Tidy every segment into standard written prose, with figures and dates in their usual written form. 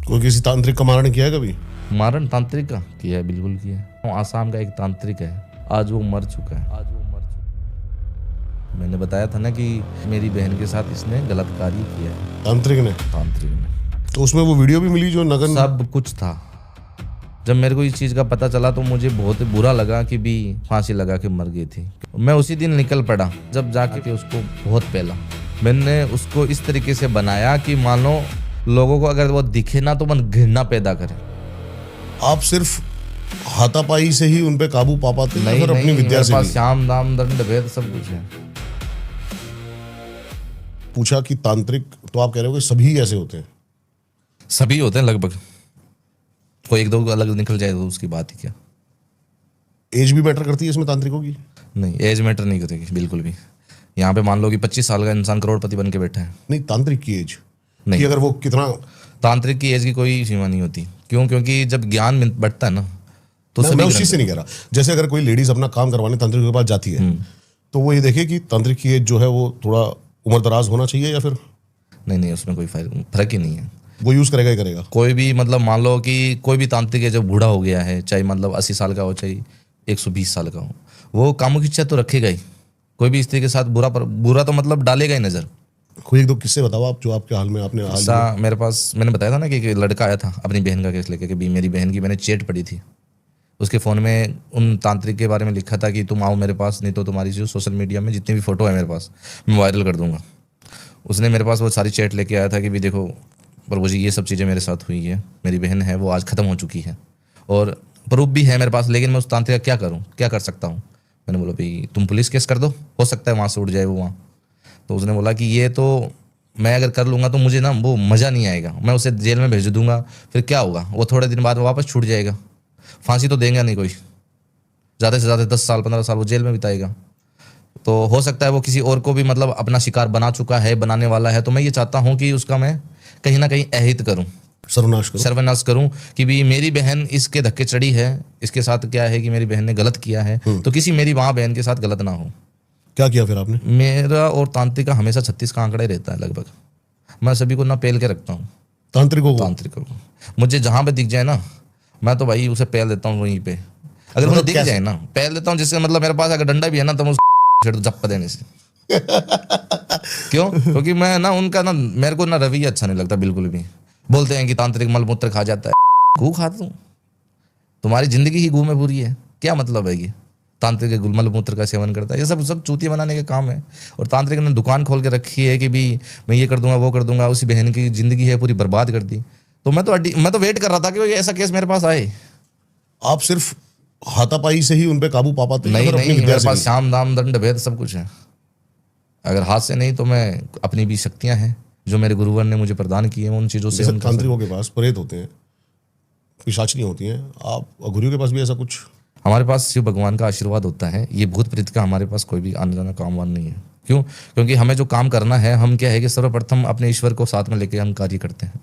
कोई किसी तांत्रिक का मारण किया है कभी? मारण तांत्रिक का किया है, बिल्कुल किया है। वो आसाम का एक तांत्रिक है, आज वो मर चुका है। मैंने बताया था ना कि मेरी बहन के साथ इसने गलत कार्य किया है। तांत्रिक ने? तांत्रिक ने। तो उसमें वो वीडियो भी मिली जो नगन? सब कुछ था। जब मेरे को इस चीज़ का पता चला तो मुझे बहुत बुरा लगा कि भी फांसी लगा के मर गई थी। मैं उसी दिन निकल पड़ा, जब जाके उसको बहुत पहला मैंने उसको इस तरीके से बनाया कि मानो लोगों को अगर वो दिखे ना तो मन घृणा पैदा करे। आप सिर्फ हाथापाई से ही उन पे काबू पा पाते हैं? नहीं, अपनी विद्या से भी? श्याम दाम दंड भेद सब कुछ है। पूछा कि तांत्रिक, तो आप कह रहे हो कि सभी ऐसे होते हैं? सभी होते हैं लगभग, कोई एक दो अलग निकल जाए तो उसकी बात ही क्या। एज भी मैटर करती है इसमें तांत्रिकों की? नहीं, एज मैटर नहीं करेगी बिल्कुल भी। यहाँ पे मान लो कि 25 साल का इंसान करोड़पति बन के बैठा है। नहीं, तांत्रिक की एज नहीं, कि अगर वो कितना। तांत्रिक की एज की कोई सीमा नहीं होती। क्यों? क्योंकि जब ज्ञान बढ़ता है ना तो मैं उस चीज से नहीं कह रहा। जैसे अगर कोई लेडीज अपना काम करवाने तांत्रिक के पास जाती है तो वो ये देखे कि तांत्रिक की एज जो है वो थोड़ा उम्र दराज होना चाहिए या फिर? नहीं, उसमें कोई फर्क ही नहीं है। वो यूज करेगा ही करेगा। कोई भी मतलब मान लो कि कोई भी तांत्रिक है जब बूढ़ा हो गया है, चाहे मतलब 80 साल का हो चाहे 120 साल का हो, वो कामों की इच्छा तो रखेगा ही। कोई भी स्त्री के साथ बुरा तो मतलब डालेगा ही नजर। कोई एक दो किस्से बताओ आप जो आपके हाल में आपने मेरे पास मैंने बताया था ना कि लड़का आया था अपनी बहन का केस लेके कि भी मेरी बहन की मैंने चेट पड़ी थी, उसके फ़ोन में उन तांत्रिक के बारे में लिखा था कि तुम आओ मेरे पास, नहीं तो तुम्हारी जो सोशल मीडिया में जितनी भी फ़ोटो है मेरे पास मैं वायरल कर दूंगा। उसने मेरे पास वो सारी चैट लेके आया था कि भी देखो प्रभु जी ये सब चीज़ें मेरे साथ हुई है, मेरी बहन है वो आज ख़त्म हो चुकी है और प्रूफ भी है मेरे पास, लेकिन मैं उस तांत्रिक का क्या करूँ, क्या कर सकता हूँ। मैंने बोला भाई तुम पुलिस केस कर दो, हो सकता है वहाँ से उठ जाए वो वहाँ। तो उसने बोला कि ये तो मैं अगर कर लूँगा तो मुझे ना वो मज़ा नहीं आएगा, मैं उसे जेल में भेज दूंगा, फिर क्या होगा, वो थोड़े दिन बाद वापस छूट जाएगा, फांसी तो देंगे नहीं कोई, ज़्यादा से ज़्यादा 10 साल 15 साल वो जेल में बिताएगा। तो हो सकता है वो किसी और को भी मतलब अपना शिकार बना चुका है, बनाने वाला है। तो मैं ये चाहता हूँ कि उसका मैं कहीं ना कहीं अहित करूँ, सर्वनाश करूँ कि भी मेरी बहन इसके धक्के चढ़ी है, इसके साथ क्या है कि मेरी बहन ने गलत किया है तो किसी मेरी वहाँ बहन के साथ गलत ना हो। क्या किया फिर आपने? मेरा और तांत्रिक का हमेशा 36 का आंकड़ा ही रहता है लगभग। मैं सभी को ना पेल के रखता हूँ, तांत्रिकों को मुझे जहाँ पे दिख जाए ना मैं तो भाई उसे पेल देता हूँ वहीं पे। अगर मुझे दिख जाए ना पेल देता हूँ, जिससे मतलब मेरे पास अगर डंडा भी है ना तो मैं उसको झप्पा देने से। क्यों? क्योंकि मैं ना उनका ना मेरे को ना रवैया अच्छा नहीं लगता बिल्कुल भी। बोलते हैं कि तांत्रिक मलमूत्र खा जाता है। गू खाता हूँ, तुम्हारी जिंदगी ही गू में बुरी है, क्या मतलब है ये? तांत्रिक मलमूत्र का सेवन करता है, ये सब चूतिया बनाने के काम है। और तांत्रिक ने दुकान खोल के रखी है कि भी मैं ये कर दूंगा वो कर दूंगा, उसी बहन की जिंदगी है पूरी बर्बाद कर दी। तो मैं तो वेट कर रहा था कि ऐसा केस मेरे पास आए। आप सिर्फ हाथापाई से ही उन पे काबू पा पाते हैं? नहीं, मेरे पास श्याम दाम दंड भेद सब कुछ है। अगर हाथ से नहीं तो मैं अपनी भी शक्तियां हैं जो मेरे गुरुवर ने मुझे प्रदान की है, उन चीजों से। तांत्रिकों के पास प्रेत होते हैं, पिशाचनी होती हैं, आप गुरुओं के पास भी ऐसा कुछ? हमारे पास शिव भगवान का आशीर्वाद होता है, ये भूत प्रेत का हमारे पास कोई भी आने जाना काम वान नहीं है। क्यों? क्योंकि हमें जो काम करना है, हम क्या है कि सर्वप्रथम अपने ईश्वर को साथ में लेके हम कार्य करते हैं।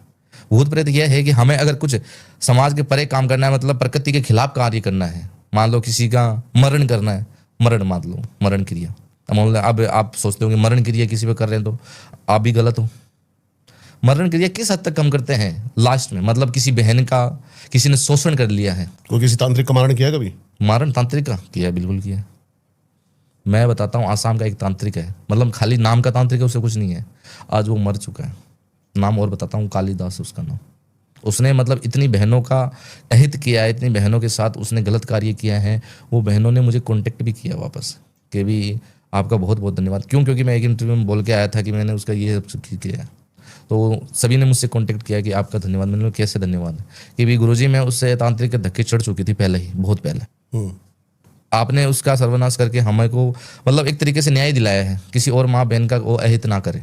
भूत प्रेत यह है कि हमें अगर कुछ समाज के परे काम करना है, मतलब प्रकृति के खिलाफ कार्य करना है, मान लो किसी का मरण करना है, मरण मान लो मरण क्रिया, अब आप सोचते होंगे मरण क्रिया किसी पे कर रहे हैं तो आप भी गलत हो। मरण क्रिया किस हद तक कम करते हैं लास्ट में, मतलब किसी बहन का किसी ने शोषण कर लिया है। कोई किसी तांत्रिक का मारण किया है कभी? मारण तांत्रिक का किया है, बिल्कुल किया है। मैं बताता हूँ, आसाम का एक तांत्रिक है, मतलब खाली नाम का तांत्रिक है, उससे कुछ नहीं है, आज वो मर चुका है। नाम और बताता हूँ, कालीदास उसका नाम। उसने मतलब इतनी बहनों का अहित किया है, इतनी बहनों के साथ उसने गलत कार्य किया है। वो बहनों ने मुझे कॉन्टेक्ट भी किया वापस कि भी आपका बहुत बहुत धन्यवाद। क्यों? क्योंकि मैं एक इंटरव्यू में बोल के आया था कि मैंने उसका ये सब किया है, तो सभी ने मुझसे कांटेक्ट किया कि आपका धन्यवाद। मैंने कैसे धन्यवाद कि भी गुरुजी मैं उससे तांत्रिक के धक्के चढ़ चुकी थी पहले ही, बहुत पहले। आपने उसका सर्वनाश करके हमें को मतलब एक तरीके से न्याय दिलाया है, किसी और माँ बहन का वो अहित ना करे,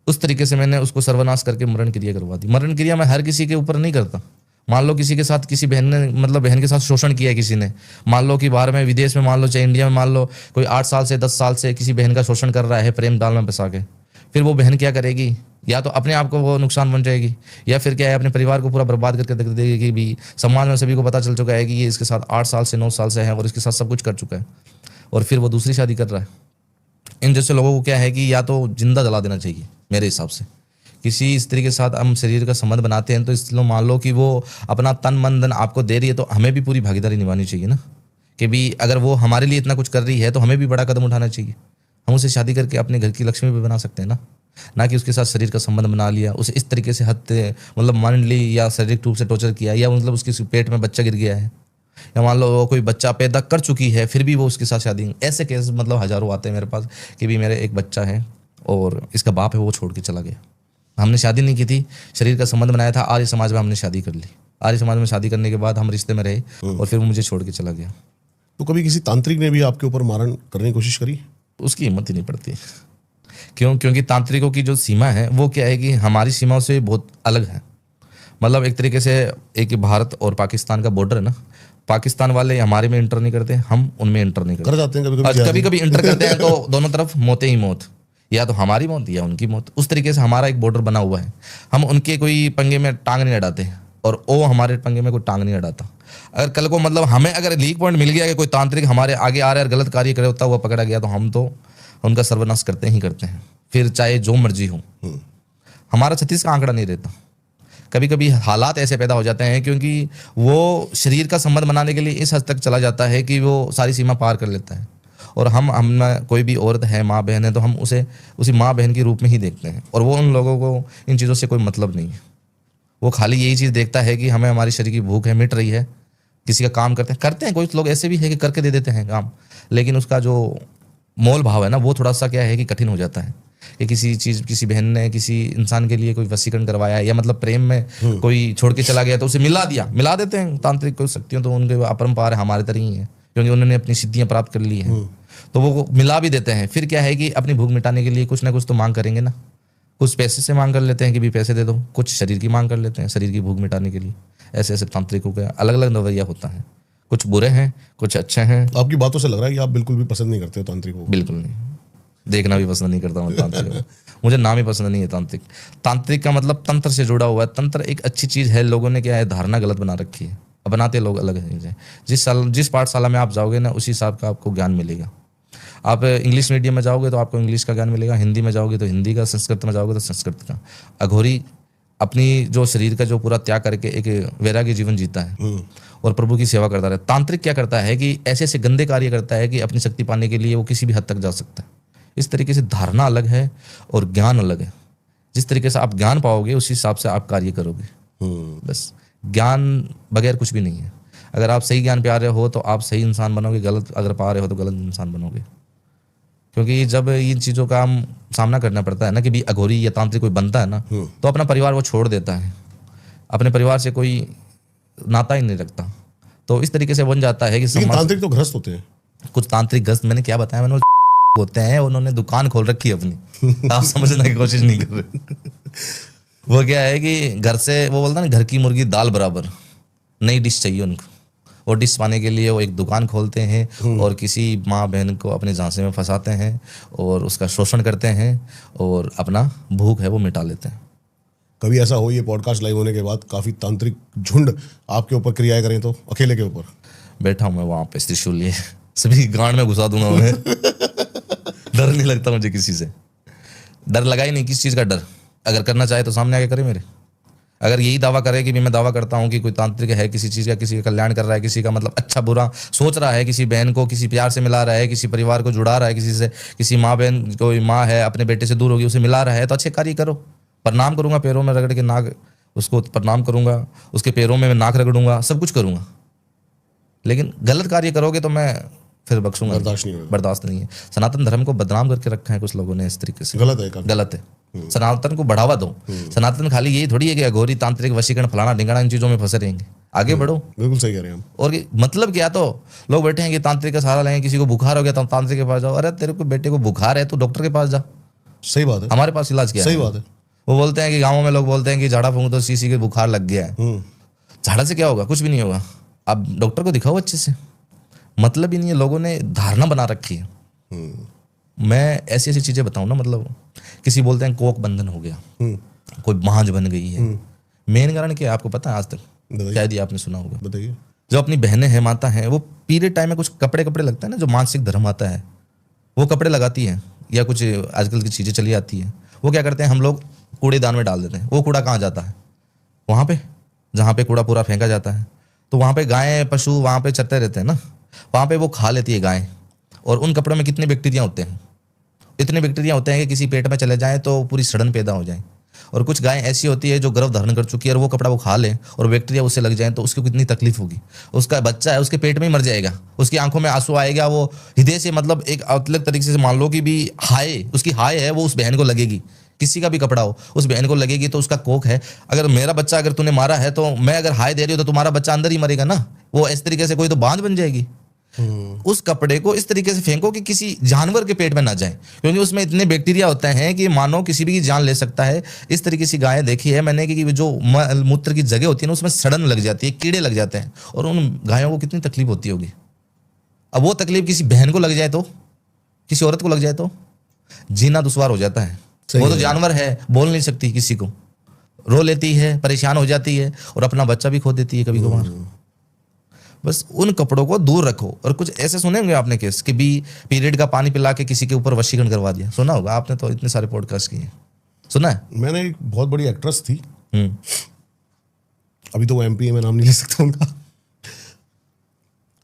उस तरीके से मैंने उसको सर्वनाश करके मरण क्रिया करवा दी। मरण क्रिया मैं हर किसी के ऊपर नहीं करता। मान लो किसी के साथ किसी बहन ने मतलब बहन के साथ शोषण किया है किसी ने, मान लो कि बाहर में विदेश में मान लो चाहे इंडिया में मान लो कोई 8 साल से 10 साल से किसी बहन का शोषण कर रहा है प्रेम दाल में फंसा के, फिर वो बहन क्या करेगी? या तो अपने आप को वो नुकसान बन जाएगी, या फिर क्या है अपने परिवार को पूरा बर्बाद करके देख देगी कि भी समाज में सभी को पता चल चुका है कि ये इसके साथ 8 साल से 9 साल से है और इसके साथ सब कुछ कर चुका है और फिर वो दूसरी शादी कर रहा है। इन जैसे लोगों को क्या है कि या तो जिंदा जला देना चाहिए मेरे हिसाब से, किसी स्त्री के साथ हम शरीर का संबंध बनाते हैं तो इसलिए मान लो कि वो अपना तन मन धन आपको दे रही है, तो हमें भी पूरी भागीदारी निभानी चाहिए ना, कि भी अगर वो हमारे लिए इतना कुछ कर रही है तो हमें भी बड़ा कदम उठाना चाहिए। हम उसे शादी करके अपने घर की लक्ष्मी भी बना सकते हैं ना कि उसके साथ शरीर का संबंध बना लिया, उसे इस तरीके से मतलब मान ली या शारीरिक रूप से टॉर्चर किया, या मतलब उसके पेट में बच्चा गिर गया है, या मान लो वो कोई बच्चा पैदा कर चुकी है फिर भी वो उसके साथ शादी, ऐसे केस मतलब हजारों आते हैं मेरे पास कि भी मेरे एक बच्चा है और इसका बाप है वो छोड़ के चला गया, हमने शादी नहीं की थी, शरीर का संबंध बनाया था, आर्य समाज में हमने शादी कर ली, आर्य समाज में शादी करने के बाद हम रिश्ते में रहे और फिर वो मुझे छोड़ के चला गया। तो कभी किसी तांत्रिक ने भी आपके ऊपर मारण करने की कोशिश करी? उसकी हिम्मत ही नहीं पड़ती। क्योंकि तांत्रिकों की जो सीमा है वो क्या है कि हमारी सीमाओं से बहुत अलग है। मतलब एक तरीके से एक भारत और पाकिस्तान का बॉर्डर है ना, पाकिस्तान वाले हमारे में इंटर नहीं करते, हम उनमें इंटर नहीं करते, कर जाते हैं कभी कभी इंटर करते हैं तो दोनों तरफ मौतें ही मौत, या तो हमारी मौत या उनकी मौत। उस तरीके से हमारा एक बॉर्डर बना हुआ है, हम उनके कोई पंगे में टांग नहीं अड़ाते और वो हमारे पंगे में कोई टांग नहीं अड़ाता। अगर कल को मतलब हमें अगर लीक पॉइंट मिल गया कि कोई तांत्रिक हमारे आगे आ रहा है और गलत कार्य करे होता हुआ पकड़ा गया तो हम तो उनका सर्वनाश करते ही करते हैं, फिर चाहे जो मर्जी हो। हमारा 36 का आंकड़ा नहीं रहता, कभी कभी हालात ऐसे पैदा हो जाते हैं क्योंकि वो शरीर का संबंध बनाने के लिए इस हद तक चला जाता है कि वो सारी सीमा पार कर लेता है। और हम कोई भी औरत है, माँ बहन है, तो हम उसे उसी माँ बहन के रूप में ही देखते हैं और वो उन लोगों को इन चीज़ों से कोई मतलब नहीं है। वो खाली यही चीज़ देखता है कि हमें हमारी शरीर की भूख है, मिट रही है, किसी का काम करते हैं कुछ लोग ऐसे भी है कि करके दे देते हैं काम, लेकिन उसका जो मोल भाव है ना वो थोड़ा सा क्या है कि कठिन हो जाता है कि किसी बहन ने किसी इंसान के लिए कोई वशीकरण करवाया या मतलब प्रेम में कोई छोड़ के चला गया तो उसे मिला देते हैं। तांत्रिक कोई शक्तियों तो उनके अपरंपार है, हमारे तरह ही है, क्योंकि उन्होंने अपनी सिद्धियां प्राप्त कर ली हैं तो वो मिला भी देते हैं। फिर क्या है कि अपनी भूख मिटाने के लिए कुछ ना कुछ तो मांग करेंगे ना, कुछ पैसे से मांग कर लेते हैं कि भी पैसे दे दो, कुछ शरीर की मांग कर लेते हैं शरीर की भूख मिटाने के लिए। ऐसे ऐसे तांत्रिकों का अलग अलग नजरिया होता है, कुछ बुरे हैं कुछ अच्छे हैं। आपकी बातों से लग रहा है कि आप बिल्कुल भी पसंद नहीं करते हो तांत्रिकों को? बिल्कुल नहीं, देखना भी पसंद नहीं करता मैं तांत्रिक मुझे नाम ही पसंद नहीं है तांत्रिक। तांत्रिक का मतलब तंत्र से जुड़ा हुआ है, तंत्र एक अच्छी चीज़ है, लोगों ने क्या है धारणा गलत बना रखी है, बनाते लोग अलग है। जिस पाठशाला में आप जाओगे ना उसी हिसाब का आपको ज्ञान मिलेगा। आप इंग्लिश मीडियम में जाओगे तो आपको इंग्लिश का ज्ञान मिलेगा, हिंदी में जाओगे तो हिंदी का, संस्कृत में जाओगे तो संस्कृत का। अघोरी अपनी जो शरीर का जो पूरा त्याग करके एक वैराग्य जीवन जीता है और प्रभु की सेवा करता है। तांत्रिक क्या करता है कि ऐसे ऐसे गंदे कार्य करता है कि अपनी शक्ति पाने के लिए वो किसी भी हद तक जा सकता है। इस तरीके से धारणा अलग है और ज्ञान अलग है। जिस तरीके से आप ज्ञान पाओगे उसी हिसाब से आप कार्य करोगे। बस ज्ञान बगैर कुछ भी नहीं है। अगर आप सही ज्ञान पा रहे हो तो आप सही इंसान बनोगे, गलत अगर पा रहे हो तो गलत इंसान बनोगे। क्योंकि जब इन चीज़ों का हम सामना करना पड़ता है ना कि भी अघोरी या तांत्रिक कोई बनता है ना तो अपना परिवार वो छोड़ देता है, अपने परिवार से कोई नाता ही नहीं रखता। तो इस तरीके से बन जाता है कि तांत्रिक तो ग्रस्त होते हैं। कुछ तांत्रिक ग्रस्त मैंने क्या बताया, मैंने होते हैं, उन्होंने दुकान खोल रखी है अपनी आप समझने की कोशिश नहीं कर रहे। वो क्या है कि घर से वो बोलता है ना घर की मुर्गी दाल बराबर, नई डिश चाहिए उनको। और डिश पाने के लिए वो एक दुकान खोलते हैं और किसी माँ बहन को अपने झांसे में फंसाते हैं और उसका शोषण करते हैं और अपना भूख है वो मिटा लेते हैं। कभी ऐसा हो ये पॉडकास्ट लाइव होने के बाद काफी तांत्रिक झुंड आपके ऊपर क्रियाएं करें तो अकेले के ऊपर? बैठा हूँ मैं वहाँ पे त्रिशूल लिए, सभी गांड में घुसा दूंगा मैं। डर नहीं लगता मुझे किसी से, डर लगा ही नहीं किस चीज़ का डर। अगर करना चाहे तो सामने आके करे मेरे। अगर यही दावा करे कि मैं दावा करता हूँ कि कोई तांत्रिक है किसी चीज़ का, किसी का कल्याण कर रहा है, किसी का मतलब अच्छा बुरा सोच रहा है, किसी बहन को किसी प्यार से मिला रहा है, किसी परिवार को जुड़ा रहा है किसी से, किसी माँ बहन कोई माँ है अपने बेटे से दूर होगी उसे मिला रहा है, तो अच्छे कार्य करो। प्रणाम करूँगा, पैरों में रगड़ के नाक उसको प्रणाम करूँगा, उसके पैरों में मैं नाक रगड़ूंगा, सब कुछ करूँगा। लेकिन गलत कार्य करोगे तो मैं फिर बख्शूंगा, बर्दाश्त नहीं है। सनातन धर्म को बदनाम करके रखा है कुछ लोगों ने इस तरीके से, गलत है। सनातन को बढ़ावा दो। सनातन खाली यही थोड़ी है कि अघोरी तांत्रिक वशीकरण फलाना ढिंगाना इन चीजों में फंसे रहेंगे, आगे बढ़ो। बिल्कुल सही कह रहे हैं हम। और मतलब क्या, तो लोग बैठे हैं कि तांत्रिक का सहारा लेंगे, किसी को बुखार हो गया तो तांत्रिक के पास जाओ। अरे तेरे को बेटे को बुखार है तो डॉक्टर के पास जा, सही बात है, हमारे पास इलाज किया। सही बात है। वो बोलते हैं कि गाँवों में लोग बोलते हैं कि झाड़ा फूंक तो सीसी के बुखार लग गया है। झाड़ा से क्या होगा, कुछ भी नहीं होगा, आप डॉक्टर को दिखाओ अच्छे से। मतलब ही नहीं है, लोगों ने धारणा बना रखी है। मैं ऐसी ऐसी चीजें बताऊं ना, मतलब किसी बोलते हैं कोक बंधन हो गया, कोई मांझ बन गई है। मेन कारण क्या है आपको पता है? आज तक शायद ये आपने सुना होगा, बताइए। जो अपनी बहनें हैं, माता हैं, वो पीरियड टाइम में कुछ कपड़े लगता है ना, जो मानसिक धर्म आता है, वो कपड़े लगाती हैं या कुछ आजकल की चीजें चली आती है। वो क्या करते हैं, हम लोग कूड़ेदान में डाल देते हैं। वो कूड़ा कहाँ जाता है? वहाँ पे जहाँ पे कूड़ा पूरा फेंका जाता है। तो वहाँ पे गायें पशु वहाँ पे चरते रहते हैं ना, वहाँ पे वो खा लेती है गायें। और उन कपड़ों में कितने बैक्टीरिया होते हैं, इतने बैक्टीरिया होते हैं कि किसी पेट में चले जाएं तो पूरी सड़न पैदा हो जाए। और कुछ गायें ऐसी होती है जो गर्भ धारण कर चुकी है और वो कपड़ा वो खा ले और बैक्टीरिया उससे लग जाए तो उसको कितनी तकलीफ होगी। उसका बच्चा है उसके पेट में ही मर जाएगा, उसकी आंखों में आंसू आएगा, वो हृदय से मतलब एक अलग तरीके से मान लो कि भी हाय उसकी हाय है वो उस बहन को लगेगी, किसी का भी कपड़ा हो उस बहन को लगेगी तो उसका कोख है। अगर मेरा बच्चा अगर तूने मारा है तो मैं अगर हाय दे रही हूँ तो तुम्हारा बच्चा अंदर ही मरेगा ना। वो इस तरीके से कोई तो बांझ बन जाएगी। उस कपड़े को इस तरीके से फेंको कि किसी जानवर के पेट में ना जाए, क्योंकि उसमें इतने बैक्टीरिया होते हैं कि मानो किसी भी की जान ले सकता है। इस तरीके से गायें देखी है मैंने कि जो मूत्र की जगह होती है ना उसमें सड़न लग जाती है, कीड़े लग जाते हैं और उन गायों को कितनी तकलीफ होती होगी। अब वो तकलीफ किसी बहन को लग जाए तो, किसी औरत को लग जाए तो जीना दुश्वार हो जाता है। वो तो जानवर है, बोल नहीं सकती, किसी को रो लेती है, परेशान हो जाती है और अपना बच्चा भी खो देती है कभी कभार। बस उन कपड़ों को दूर रखो। और कुछ ऐसे सुने होंगे आपने केस कि भी पीरियड का पानी पिला के किसी के ऊपर वशीकरण करवा दिया, सुना होगा आपने, तो इतने सारे पॉडकास्ट किए, सुना है? मैंने एक बहुत बड़ी एक्ट्रेस थी, अभी तो वो MP है, मैं नाम नहीं ले सकता उनका,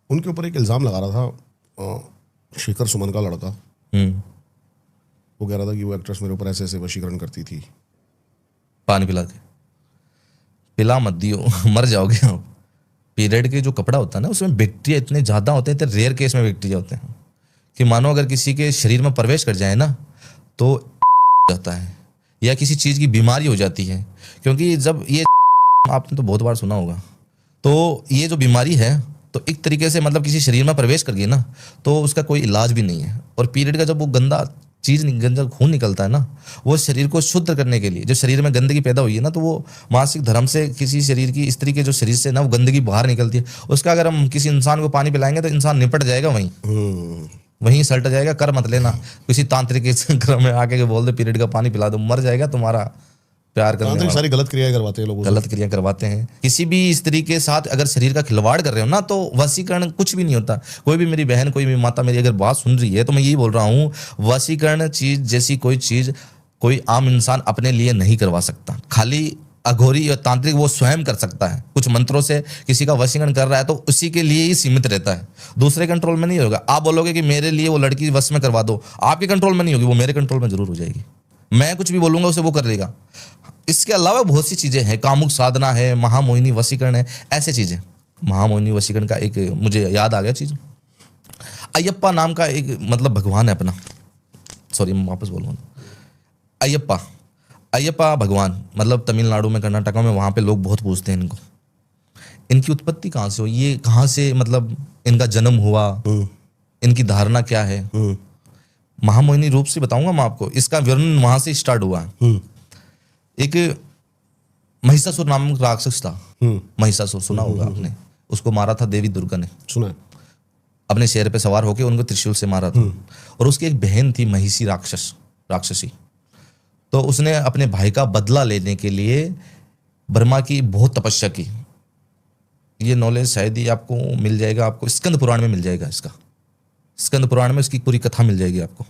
उनके ऊपर एक इल्ज़ाम लगा रहा था शेखर सुमन का लड़का। वो कह रहा था कि वो एक्ट्रेस मेरे ऊपर ऐसे ऐसे वशीकरण करती थी। पानी पिला के, पिला मत दियो मर जाओगे आप। पीरियड के जो कपड़ा होता है ना उसमें बैक्टीरिया इतने ज़्यादा होते हैं, इतने रेयर केस में बैक्टीरिया होते हैं कि मानो अगर किसी के शरीर में प्रवेश कर जाए ना तो जाता है या किसी चीज़ की बीमारी हो जाती है। क्योंकि जब ये आपने तो बहुत बार सुना होगा, तो ये जो बीमारी है तो एक तरीके से मतलब किसी शरीर में प्रवेश कर गई ना तो उसका कोई इलाज भी नहीं है। और पीरियड का जब वो गंदा चीज़ गंदा खून निकलता है ना, वो शरीर को शुद्ध करने के लिए, जब शरीर में गंदगी पैदा हुई है ना तो वो मासिक धर्म से किसी शरीर की स्त्री के जो शरीर से ना वो गंदगी बाहर निकलती है, उसका अगर हम किसी इंसान को पानी पिलाएंगे तो इंसान निपट जाएगा, वहीं सल्ट जाएगा। कर मत लेना किसी तांत्रिक के चक्कर में आके बोल दे पीरियड का पानी पिला दो, मर जाएगा तुम्हारा प्यार करने। सारी गलत क्रिया करवाते हैं लोग, गलत क्रिया करवाते हैं। किसी भी स्त्री के साथ अगर शरीर का खिलवाड़ कर रहे हो ना तो वशीकरण कुछ भी नहीं होता। कोई भी मेरी बहन, कोई भी माता मेरी अगर बात सुन रही है तो मैं यही बोल रहा हूँ, वशीकरण चीज जैसी कोई चीज कोई आम इंसान अपने लिए नहीं करवा सकता। खाली अघोरी या तांत्रिक वो स्वयं कर सकता है, कुछ मंत्रों से किसी का वशीकरण कर रहा है तो उसी के लिए ही सीमित रहता है, दूसरे कंट्रोल में नहीं होगा। आप बोलोगे कि मेरे लिए वो लड़की वश में करवा दो, आपके कंट्रोल में नहीं होगी, वो मेरे कंट्रोल में जरूर हो जाएगी। मैं कुछ भी बोलूंगा उसे वो कर लेगा। इसके अलावा बहुत सी चीजें हैं, कामुक साधना है, महामोहिनी वशीकरण है, ऐसे चीजें। महामोहिनी वशीकरण का एक मुझे याद आ गया चीज, अयप्पा नाम का एक मतलब भगवान है अपना, सॉरी मैं वापस बोलूँ, अयप्पा भगवान मतलब तमिलनाडु में, कर्नाटका में, वहाँ पे लोग बहुत पूछते हैं इनको, इनकी उत्पत्ति कहाँ से हुई, ये कहाँ से मतलब इनका जन्म हुआ, इनकी धारणा क्या है। महामोहिनी रूप से बताऊंगा मैं आपको, इसका वर्णन वहां से स्टार्ट हुआ। एक महिषासुर नामक राक्षस था, महिषासुर सुना होगा आपने, उसको मारा था देवी दुर्गा ने, सुना है। अपने शेर पे सवार होकर उनको त्रिशूल से मारा था। और उसकी एक बहन थी महिषी राक्षसी, तो उसने अपने भाई का बदला लेने के लिए ब्रह्मा की बहुत तपस्या की। ये नॉलेज शायद ही आपको मिल जाएगा, आपको स्कंद पुराण में मिल जाएगा, इसका स्कंद पुराण में इसकी पूरी कथा मिल जाएगी आपको।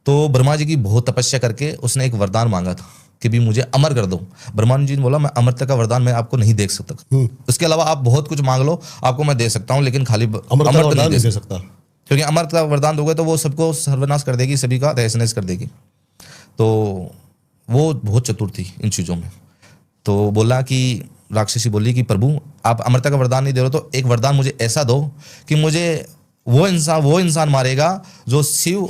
तो ब्रह्मा जी की बहुत तपस्या करके उसने एक वरदान मांगा था कि भी मुझे अमर कर दो। ब्रह्मा जी ने बोला मैं अमरता का वरदान मैं आपको नहीं दे सकता, उसके अलावा आप बहुत कुछ मांग लो आपको मैं दे सकता हूँ, लेकिन खाली अमरता नहीं दे सकता, क्योंकि अमरता वरदान दोगे तो वो सबको सर्वनाश कर देगी, सभी का तहस नहस कर देगी। तो वो बहुत चतुर थी इन चीज़ों में। तो बोला कि राक्षसी बोली कि प्रभु आप अमरता का वरदान नहीं दे रहे तो एक वरदान मुझे ऐसा दो कि मुझे वो इंसान मारेगा जो शिव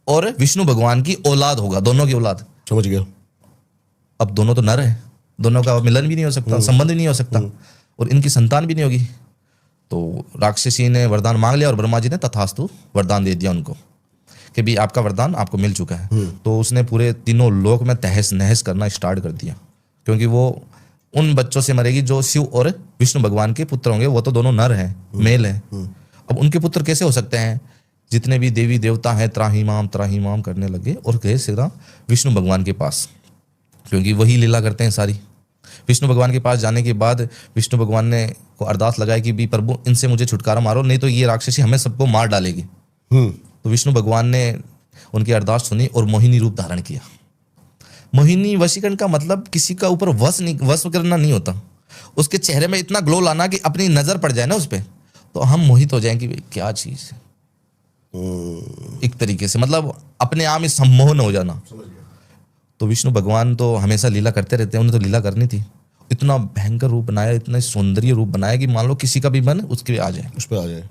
और विष्णु भगवान की औलाद होगा, दोनों की औलाद। समझ गया। अब दोनों तो नर है, दोनों का मिलन भी नहीं हो सकता, संबंध भी नहीं हो सकता, और इनकी संतान भी नहीं होगी। तो राक्षसी ने वरदान मांग लिया और ब्रह्मा जी ने तथास्तु वरदान दे दिया उनको कि भी आपका वरदान आपको मिल चुका है। तो उसने पूरे तीनों लोक में तहस नहस करना स्टार्ट कर दिया, क्योंकि वो उन बच्चों से मरेगी जो शिव और विष्णु भगवान के पुत्र होंगे, वो तो दोनों नर हैं, मेल हैं। अब उनके पुत्र कैसे हो सकते हैं? जितने भी देवी देवता हैं त्राहीमाम करने लगे और गए सीधा विष्णु भगवान के पास, क्योंकि वही लीला करते हैं सारी। विष्णु भगवान के पास जाने के बाद विष्णु भगवान ने को अरदास लगाई कि भी प्रभु इनसे मुझे छुटकारा मारो, नहीं तो ये राक्षसी हमें सबको मार डालेगी। तो विष्णु भगवान ने उनकी अरदास सुनी और मोहिनी रूप धारण किया। मोहिनी वशीकरण का मतलब किसी का ऊपर वश करना नहीं होता, उसके चेहरे में इतना ग्लो लाना कि अपनी नजर पड़ जाए ना उस पर, तो हम मोहित हो जाएं कि भाई क्या चीज है, एक तरीके से मतलब अपने आप में सम्मोहन हो जाना। तो विष्णु भगवान तो हमेशा लीला करते रहते हैं, उन्हें तो लीला करनी थी, इतना भयंकर रूप बनाया, इतना सौंदर्य रूप बनाया कि मान लो किसी का भी मन उसके आ जाए, उस पर आ जाए।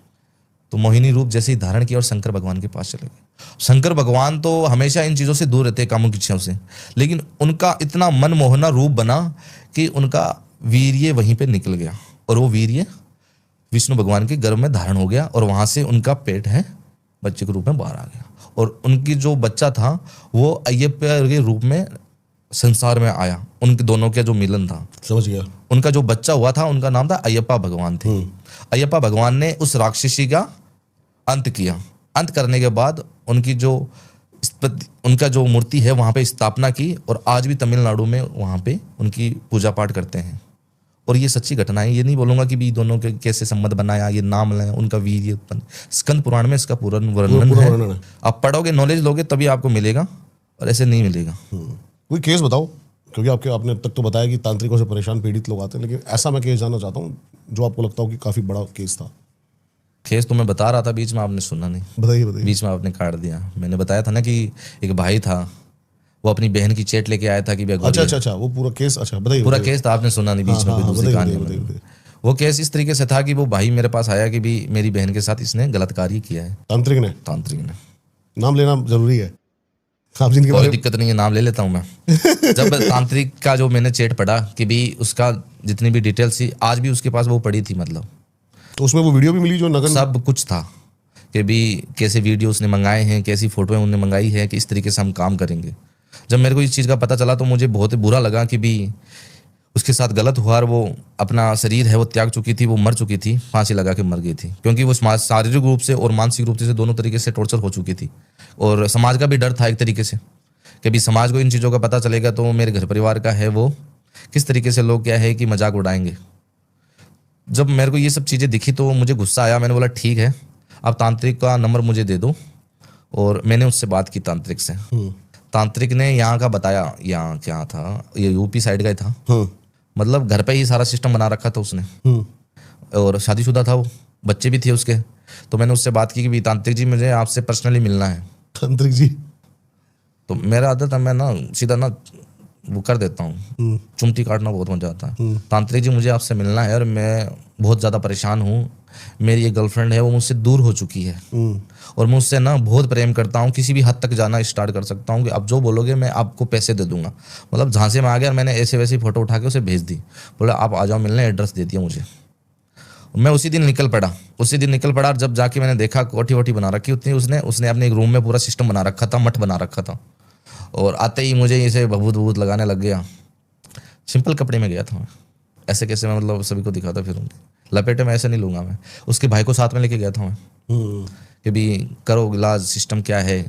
तो मोहिनी रूप जैसे ही धारण किया और शंकर भगवान के पास चले गए। शंकर भगवान तो हमेशा इन चीज़ों से दूर रहते हैं, कामों की इच्छाओं से, लेकिन उनका इतना मनमोहना रूप बना कि उनका वीर्य वहीं पे निकल गया, और वो वीर्य विष्णु भगवान के गर्भ में धारण हो गया, और वहां से उनका पेट है बच्चे के रूप में बाहर आ गया, और उनकी जो बच्चा था वो अय्यप्पा के रूप में संसार में आया। उनके दोनों का जो मिलन था, समझ गया। उनका जो बच्चा हुआ था उनका नाम था अय्यप्पा भगवान थे। अय्यप्पा भगवान ने उस राक्षसी का अंत किया। अंत करने के बाद उनकी जो उनका जो मूर्ति है वहां पे स्थापना की, और आज भी तमिलनाडु में वहां पे उनकी पूजा पाठ करते हैं। और ये सच्ची घटना है, ये नहीं बोलूंगा कि भी दोनों के कैसे संबंध बनाया, ये नाम लें उनका वीर्य उत्पन्न, स्कंद पुराण में इसका पूरा वर्णन है। आप पढ़ोगे, नॉलेज लोगे तभी आपको मिलेगा, और ऐसे नहीं मिलेगा। कोई केस बताओ, क्योंकि आपने अब तक तो बताया कि तांत्रिकों से परेशान पीड़ित लोग आते हैं, लेकिन ऐसा मैं केस जानना चाहता हूँ जो आपको लगता हो कि काफी बड़ा केस था। केस तो मैं बता रहा था, बीच में आपने सुना नहीं। बताइए बताइए। बीच में आपने काट दिया। मैंने बताया था ना कि एक भाई था, वो अपनी बहन की चेट लेके आया था कि अच्छा, वो पूरा केस। अच्छा बताइए। पूरा केस था, आपने सुना नहीं, बीच में कोई दूसरी कहानी। वो केस इस तरीके से था कि वो भाई मेरे पास आया कि भी मेरी बहन के साथ इसने गलत कार्य किया है। तांत्रिक ने। नाम लेना जरूरी है, कोई दिक्कत नहीं है, नाम ले लेता हूँ मैं। जब तांत्रिक का जो मैंने चेट पढ़ा कि भी उसका जितनी भी डिटेल्स थी, आज भी उसके पास वो पड़ी थी, मतलब तो उसमें वो वीडियो भी मिली जो नगन, सब कुछ था कि भी कैसे वीडियो उसने मंगाए हैं, कैसी फोटोएं उन्होंने मंगाई है कि इस तरीके से हम काम करेंगे। जब मेरे को इस चीज़ का पता चला तो मुझे बहुत बुरा लगा कि भी उसके साथ गलत हुआ, और वो अपना शरीर है वो त्याग चुकी थी, वो मर चुकी थी, फांसी लगा के मर गई थी, क्योंकि वो शारीरिक रूप से और मानसिक रूप से दोनों तरीके से टॉर्चर हो चुकी थी। और समाज का भी डर था एक तरीके से कि भी समाज को इन चीज़ों का पता चलेगा तो मेरे घर परिवार का है वो किस तरीके से लोग क्या है कि मजाक उड़ाएंगे। जब मेरे को ये सब चीज़ें दिखी तो मुझे गुस्सा आया। मैंने बोला ठीक है, आप तांत्रिक का नंबर मुझे दे दो, और मैंने उससे बात की तांत्रिक से। तांत्रिक ने यहाँ का बताया, यहाँ क्या था, ये यूपी साइड का ही था, मतलब घर पे ही सारा सिस्टम बना रखा था उसने, और शादीशुदा था वो, बच्चे भी थे उसके। तो मैंने उससे बात की कि तांत्रिक जी मुझे आपसे पर्सनली मिलना है। तांत्रिक जी, तो मेरा आदत है मैं ना सीधा ना वो कर देता हूँ, चुमटी काटना बहुत मजा आता है। तांत्रिक जी मुझे आपसे मिलना है, और मैं बहुत ज़्यादा परेशान हूँ, मेरी एक गर्लफ्रेंड है वो मुझसे दूर हो चुकी है, और मैं उससे ना बहुत प्रेम करता हूँ, किसी भी हद तक जाना स्टार्ट कर सकता हूँ कि आप जो बोलोगे मैं आपको पैसे दे दूंगा। मतलब झांसे में आ गया, मैंने ऐसे वैसी फोटो उठा के उसे भेज दी, बोला आप आ जाओ मिलने, एड्रेस दे दिया मुझे। मैं उसी दिन निकल पड़ा, और जब जाके मैंने देखा कोठी वोठी बना रखी उतनी उसने अपने एक रूम में पूरा सिस्टम बना रखा था, मठ बना रखा था, और आते ही मुझे इसे भभूत लगाने लग गया। सिंपल कपड़े में गया था मैं, ऐसे कैसे मैं मतलब सभी को दिखाता फिरूंगी, लपेटे में ऐसे नहीं लूंगा मैं। उसके भाई को साथ में लेके गया था मैं कि भी करो इलाज, सिस्टम क्या है।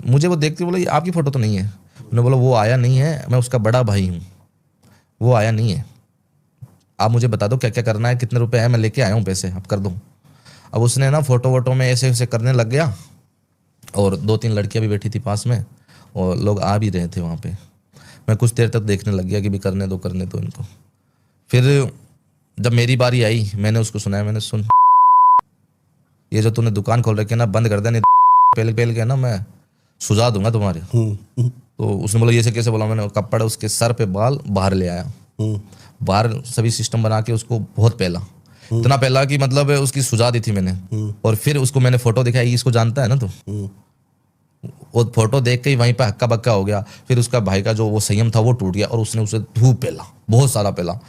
मुझे वो देखते बोले आपकी फ़ोटो तो नहीं है। मैंने बोला वो आया नहीं है, मैं उसका बड़ा भाई हूँ, वो आया नहीं है, आप मुझे बता दो क्या क्या करना है, कितने रुपए है, मैं लेके आया हूँ पैसे, आप कर दो। अब उसने ना फोटो वोटो में ऐसे ऐसे करने लग गया, और 2-3 लड़कियाँ भी बैठी थी पास में, और लोग आ भी रहे थे वहाँ पे। मैं कुछ देर तक देखने लग गया कि भी करने दो इनको। फिर जब मेरी बारी आई, मैंने उसको सुनाया, मैंने सुन ये जो तूने दुकान खोल रखी है ना, बंद कर दे, नहीं पहले के ना मैं सुझा दूंगा तुम्हारे। तो उसने बोला ये से कैसे बोला। मैंने कपड़ा उसके सर पे बाल बाहर ले आया, बाहर सभी सिस्टम बना के उसको बहुत पहला, इतना पहला कि मतलब उसकी सुझा दी थी मैंने। और फिर उसको मैंने फोटो दिखाई, इसको जानता है ना तू, वो फोटो देख के ही वहीं पे हक्का बक्का हो गया। फिर उसका भाई का जो वो संयम था वो टूट गया, और उसने उसे धूप पहला, बहुत सारा पहला,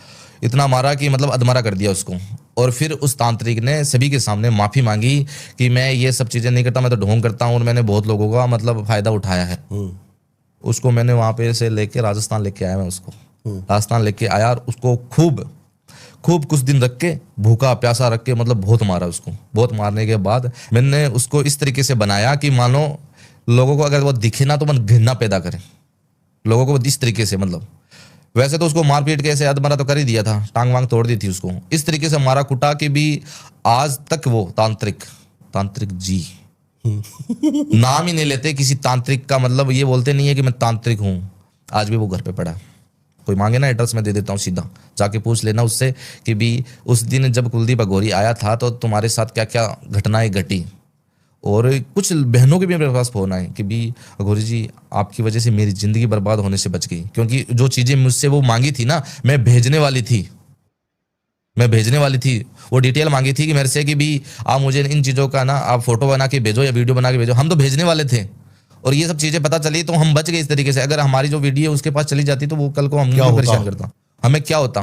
इतना मारा कि मतलब अधमरा कर दिया उसको। और फिर उस तांत्रिक ने सभी के सामने माफी मांगी कि मैं ये सब चीजें नहीं करता, मैं तो ढोंग करता हूँ, और मैंने बहुत लोगों का मतलब फायदा उठाया है। उसको मैंने वहां पे से लेके राजस्थान लेके आया, मैं उसको राजस्थान लेके आया, और उसको खूब कुछ दिन रख के भूखा प्यासा रख के मतलब बहुत मारा उसको। बहुत मारने के बाद मैंने उसको इस तरीके से बनाया कि मानो लोगों को अगर वो दिखे ना तो मन घृणा पैदा करे लोगों को इस तरीके से। मतलब वैसे तो उसको मार पीट के ऐसे अधमरा तो कर ही दिया था, टांग वांग तोड़ दी थी उसको, इस तरीके से मारा कुटा कि भी आज तक वो तांत्रिक जी नाम ही नहीं लेते किसी तांत्रिक का। मतलब ये बोलते नहीं है कि मैं तांत्रिक हूं, आज भी वो घर पे पड़ा है। कोई मांगे ना एड्रेस मैं दे देता हूँ सीधा, जाके पूछ लेना उससे कि भी उस दिन जब कुलदीप अघोरी आया था तो तुम्हारे साथ क्या क्या घटनाएं घटी। और कुछ बहनों के भी मेरे पास फोन आए कि भी अघोरी जी आपकी वजह से मेरी ज़िंदगी बर्बाद होने से बच गई, क्योंकि जो चीज़ें मुझसे वो मांगी थी ना, मैं भेजने वाली थी। वो डिटेल मांगी थी कि मेरे से कि भी आप मुझे इन चीज़ों का ना आप फोटो बना के भेजो या वीडियो बना के भेजो, हम तो भेजने वाले थे। और ये सब चीज़ें पता चली तो हम बच गए इस तरीके से। अगर हमारी जो वीडियो उसके पास चली जाती तो वो कल को हम क्या परेशान करता, हमें क्या होता।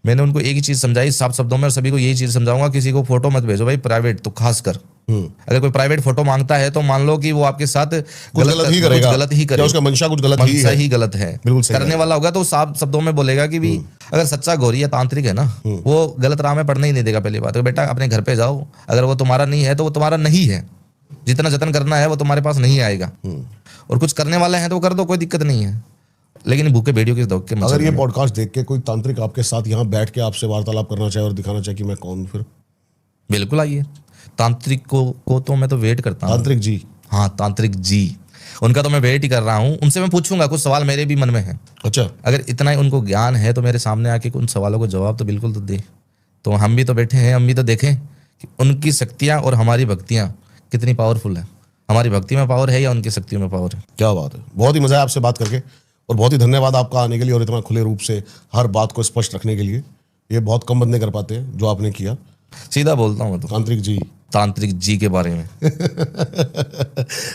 मैंने उनको एक ही चीज़ समझाई साफ शब्दों में, और सभी को यही चीज़ समझाऊंगा, किसी को फोटो मत भेजो भाई, प्राइवेट तो खास कर। अगर कोई प्राइवेट फोटो मांगता है तो मान लो कि वो आपके साथ गलत ही करेगा, गलत ही करेगा, उसका मंशा कुछ गलत ही गलत है। बिल्कुल सही करने वाला होगा तो साफ शब्दों में बोलेगा कि भी अगर सच्चा घोरी या तांत्रिक है ना, वो गलत राह में पढ़ने ही नहीं देगा। पहली बात तो बेटा अपने घर पे जाओ, अगर वो तुम्हारा नहीं है तो वो तुम्हारा नहीं है, जितना जतन करना है वो तुम्हारे पास नहीं आएगा। और कुछ करने वाले हैं तो कर दो, कोई दिक्कत नहीं है, लेकिन भूखे भेड़ियों के धोखे। अगर ये पॉडकास्ट देख के कोई तांत्रिक आपके साथ यहाँ बैठ के आपसे वार्तालाप करना चाहे और दिखाना चाहे कि मैं कौन हूँ, फिर बिल्कुल आइए। तांत्रिक को तो मैं तो वेट करता हूँ। तांत्रिक जी, हाँ तांत्रिक जी, उनका तो मैं वेट ही कर रहा हूँ। उनसे मैं पूछूंगा, कुछ सवाल मेरे भी मन में है। अच्छा, अगर इतना ही उनको ज्ञान है तो मेरे सामने आके उन सवालों को जवाब तो बिल्कुल तो दे। तो हम भी तो बैठे हैं, हम भी तो देखें कि उनकी शक्तियाँ और हमारी भक्तियाँ कितनी पावरफुल है। हमारी भक्ति में पावर है या उनकी शक्तियों में पावर है। क्या बात है, बहुत ही मजा है आपसे बात करके, और बहुत ही धन्यवाद आपका आने के लिए और इतना खुले रूप से हर बात को स्पष्ट रखने के लिए। ये बहुत कम बंदे कर पाते हैं जो आपने किया। सीधा बोलता हूँ मैं तो तांत्रिक जी के बारे में।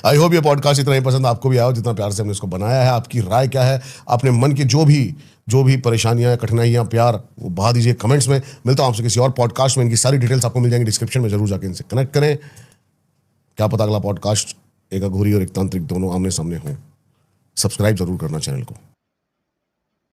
आई होप ये पॉडकास्ट इतना ही पसंद आपको भी आया हो जितना प्यार से हमने इसको बनाया है। आपकी राय क्या है, अपने मन की जो भी परेशानियां, कठिनाइयां, प्यार, वो बहा दीजिए कमेंट्स में। मिलता हूं आपसे किसी और पॉडकास्ट में। इनकी सारी डिटेल्स आपको मिल जाएंगी डिस्क्रिप्शन में, जरूर जाके इनसे कनेक्ट करें। क्या पता अगला पॉडकास्ट एक अघोरी और एक तांत्रिक दोनों आमने सामने हों। सब्सक्राइब जरूर करना चैनल को।